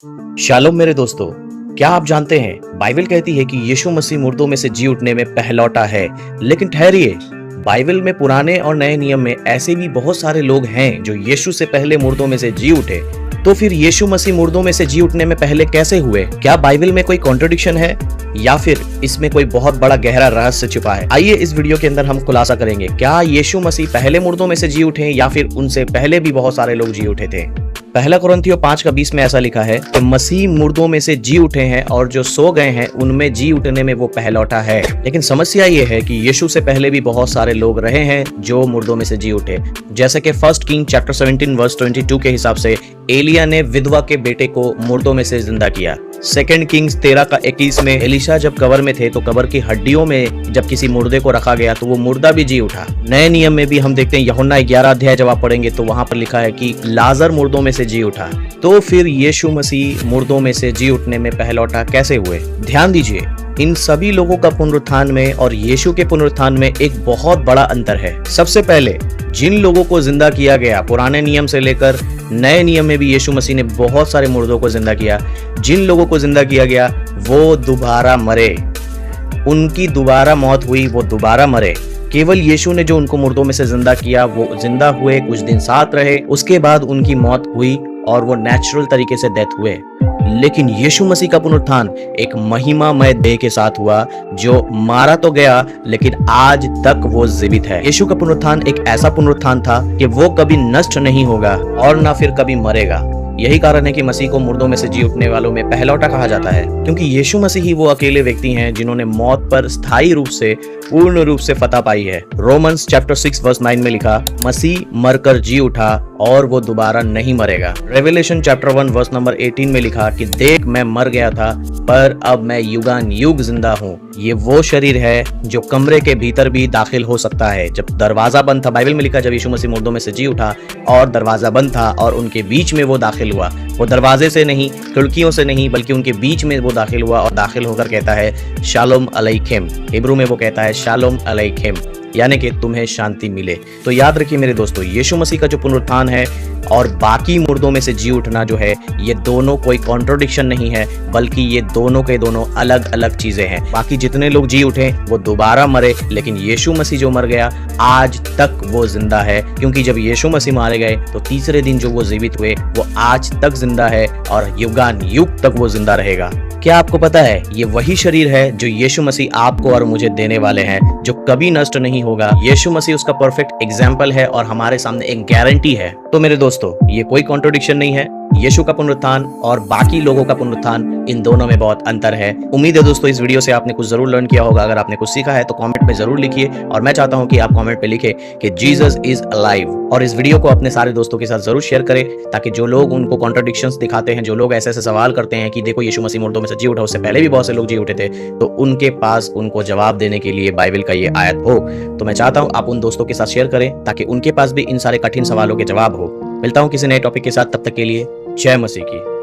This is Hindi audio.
शालोम मेरे दोस्तों, क्या आप जानते हैं बाइबल कहती है कि यीशु मसीह मुर्दों में से जी उठने में पहलौठा है। लेकिन ठहरिए, बाइबल में पुराने और नए नियम में ऐसे भी बहुत सारे लोग हैं जो यीशु से पहले मुर्दों में से जी उठे। तो फिर यीशु मसीह मुर्दों में से जी उठने में पहले कैसे हुए? क्या बाइबल में कोई कॉन्ट्रडिक्शन है या फिर इसमें कोई बहुत बड़ा गहरा रहस्य छुपा है? आइए इस वीडियो के अंदर हम खुलासा करेंगे, क्या यीशु मसीह पहले मुर्दों में से जी उठे या फिर उनसे पहले भी बहुत सारे लोग जी उठे थे। पहला कुरिन्थियों 5:20 में ऐसा लिखा है कि मसीह मुर्दों में से जी उठे हैं और जो सो गए हैं उनमें जी उठने में वो पहलौठा है। लेकिन समस्या ये है कि यीशु से पहले भी बहुत सारे लोग रहे हैं जो मुर्दों में से जी उठे। जैसे कि 1 किंग चैप्टर 17 वर्स 22 के हिसाब से एलिया ने विधवा के बेटे को मुर्दों में से जिंदा किया। 2 किंग्स 13:21 में एलिशा जब कब्र में थे तो कब्र की हड्डियों में जब किसी मुर्दे को रखा गया तो वो मुर्दा भी जी उठा। नए नियम में भी हम देखते हैं, यूहन्ना 11 अध्याय जब आप पढ़ेंगे तो वहां पर लिखा है कि लाजर मुर्दों में से जी उठा। तो फिर यीशु मसीह मुर्दों में से जी उठने में पहलौठा कैसे हुए? ध्यान दीजिए, इन सभी लोगों का पुनरुत्थान में और यीशु के पुनरुत्थान में एक बहुत बड़ा अंतर है। सबसे पहले जिन लोगों को जिंदा किया गया, पुराने नियम से लेकर नए नियम में भी यीशु मसीह ने बहुत सारे मुर्दों को जिंदा किया। जिन लोगों को जिंदा किया गया वो दोबारा मरे, उनकी दोबारा मौत हुई, वो दोबारा मरे। केवल यीशु ने जो उनको मुर्दों में से जिंदा किया, वो जिंदा हुए, कुछ दिन साथ रहे, उसके बाद उनकी मौत हुई और वो नेचुरल तरीके से डेथ हुए। लेकिन यीशु मसीह का पुनरुत्थान एक महिमामय देह के साथ हुआ जो मारा तो गया लेकिन आज तक वो जीवित है। यीशु का पुनरुत्थान एक ऐसा पुनरुत्थान था कि वो कभी नष्ट नहीं होगा और ना फिर कभी मरेगा। यही कारण है कि मसीह को मुर्दों में से जी उठने वालों में पहलौठा कहा जाता है, क्योंकि यीशु मसीह ही वो अकेले व्यक्ति हैं जिन्होंने मौत पर स्थायी रूप से, पूर्ण रूप से फतह पाई है। रोमन्स चैप्टर 6 वर्स 9 में लिखा, मसीह मरकर जी उठा और वो दोबारा नहीं मरेगा। रेवलेशन चैप्टर 1 वर्स नंबर 18 में लिखा कि देख मैं मर गया था पर अब मैं युगान युग जिंदा हूँ। ये वो शरीर है जो कमरे के भीतर भी दाखिल हो सकता है। जब दरवाजा बंद था, बाइबल में लिखा जब यीशु मसीह मुर्दों में से जी उठा और दरवाजा बंद था और उनके बीच में वो दाखिल हुआ। वो दरवाजे से नहीं, खिड़कियों से नहीं, बल्कि उनके बीच में वो दाखिल हुआ और दाखिल होकर कहता है शालोम अलैकुम। हिब्रू में वो कहता है शालोम अलैकुम, यानी कि तुम्हें शांति मिले। तो याद रखिए मेरे दोस्तों, यीशु मसीह का जो पुनरुत्थान है और बाकी मुर्दों में से जी उठना जो है, ये दोनों कोई कॉन्ट्रोडिक्शन नहीं है, बल्कि ये दोनों के दोनों अलग अलग चीजें हैं। बाकी जितने लोग जी उठे वो दोबारा मरे, लेकिन यीशु मसीह जो मर गया आज तक वो जिंदा है, क्योंकि जब यीशु मसीह मारे गए तो तीसरे दिन जो वो जीवित हुए वो आज तक जिंदा है और युगान युग तक वो जिंदा रहेगा। क्या आपको पता है, ये वही शरीर है जो यीशु मसीह आपको और मुझे देने वाले हैं, जो कभी नष्ट नहीं होगा। यीशु मसीह उसका परफेक्ट एग्जाम्पल है और हमारे सामने एक गारंटी है। तो मेरे दोस्तों, ये कोई कॉन्ट्रोडिक्शन नहीं है। यीशु का पुनरुत्थान और बाकी लोगों का पुनरुत्थान, इन दोनों में बहुत अंतर है। उम्मीद है दोस्तों इस वीडियो से आपने कुछ जरूर लर्न किया होगा। अगर आपने कुछ सीखा है तो कमेंट में जरूर लिखिए और मैं चाहता हूं कि आप कमेंट पे लिखें कि जीसस इज अलाइव, और इस वीडियो को अपने सारे दोस्तों के साथ जरूर शेयर करें, ताकि जो लोग उनको कॉन्ट्रडिक्शंस दिखाते हैं, जो लोग ऐसे ऐसे सवाल करते हैं कि देखो यीशु मसीह मुर्दों में से जी उठा, उससे पहले भी बहुत से लोग जी उठे थे, तो उनके पास उनको जवाब देने के लिए बाइबल का ये आयत हो। तो मैं चाहता हूं आप उन दोस्तों के साथ शेयर करें ताकि उनके पास भी इन सारे कठिन सवालों के जवाब हो। मिलता हूं किसी नए टॉपिक के साथ, तब तक के लिए जय मसीह की।